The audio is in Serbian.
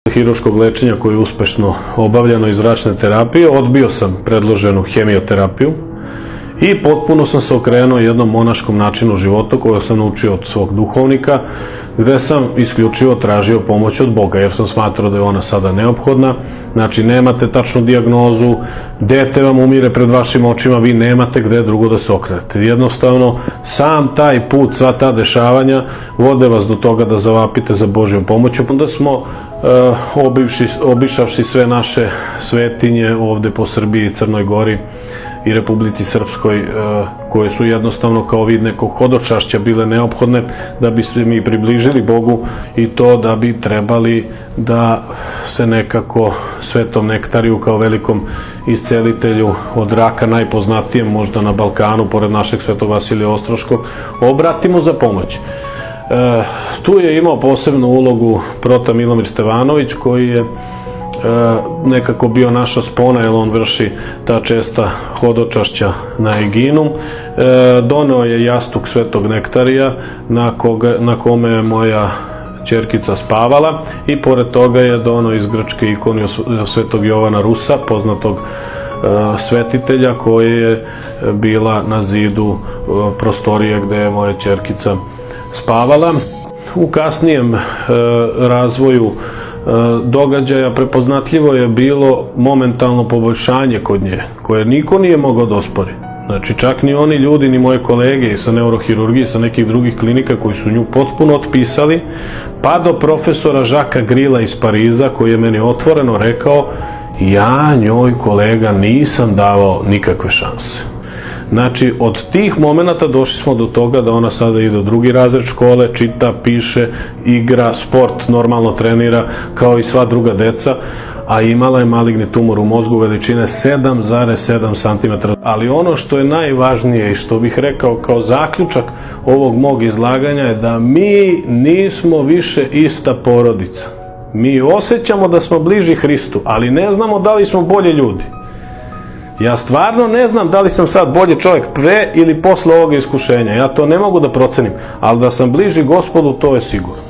hirurškog lečenja koje je uspešno obavljeno iz zračne terapije, odbio sam predloženu hemioterapiju i potpuno sam se okrenuo jednom monaškom načinu života kojeg sam naučio od svog duhovnika, gde sam isključivo tražio pomoć od Boga, jer sam smatrao da je ona sada neophodna. Znači, nemate tačnu dijagnozu, dete vam umire pred vašim očima, vi nemate gde drugo da se okrenete. Jednostavno, sam taj put, sva ta dešavanja vode vas do toga da zavapite za Božjom pomoću. Onda smo obišavši sve naše svetinje ovde po Srbiji, Crnoj Gori i Republici Srpskoj, koje su jednostavno kao vid nekog hodočašća bile neophodne da bi se mi približili Bogu, i to da bi trebali da se nekako Svetom Nektariju kao velikom iscelitelju od raka, najpoznatijem možda na Balkanu pored našeg Svetog Vasilija Ostroškog, obratimo za pomoć. Tu je imao posebnu ulogu prota Milomir Stevanović, koji je nekako bio naša spona, jer on vrši ta česta hodočašća na Eginum. Doneo je jastuk Svetog Nektarija na kome je moja ćerkica spavala, i pored toga je doneo iz Grčke ikonu Svetog Jovana Rusa, poznatog svetitelja, koja je bila na zidu prostorije gde je moja ćerkica spavala. U kasnijem razvoju događaja prepoznatljivo je bilo momentalno poboljšanje kod nje, koje niko nije mogao da ospori. Znači, čak ni oni ljudi, ni moje kolege sa neurohirurgije, sa nekih drugih klinika, koji su nju potpuno otpisali, pa do profesora Žaka Grila iz Pariza, koji je meni otvoreno rekao: ja njoj, kolega, nisam davao nikakve šanse. Znači, od tih momenata došli smo do toga da ona sada ide u drugi razred škole, čita, piše, igra, sport, normalno trenira kao i sva druga deca, a imala je maligni tumor u mozgu veličine 7,7 cm. Ali ono što je najvažnije i što bih rekao kao zaključak ovog mog izlaganja je da mi nismo više ista porodica. Mi osjećamo da smo bliži Hristu, ali ne znamo da li smo bolji ljudi. Ja stvarno ne znam da li sam sad bolji čovjek pre ili posle ovoga iskušenja. Ja to ne mogu da procenim, ali da sam bliži Gospodu, to je sigurno.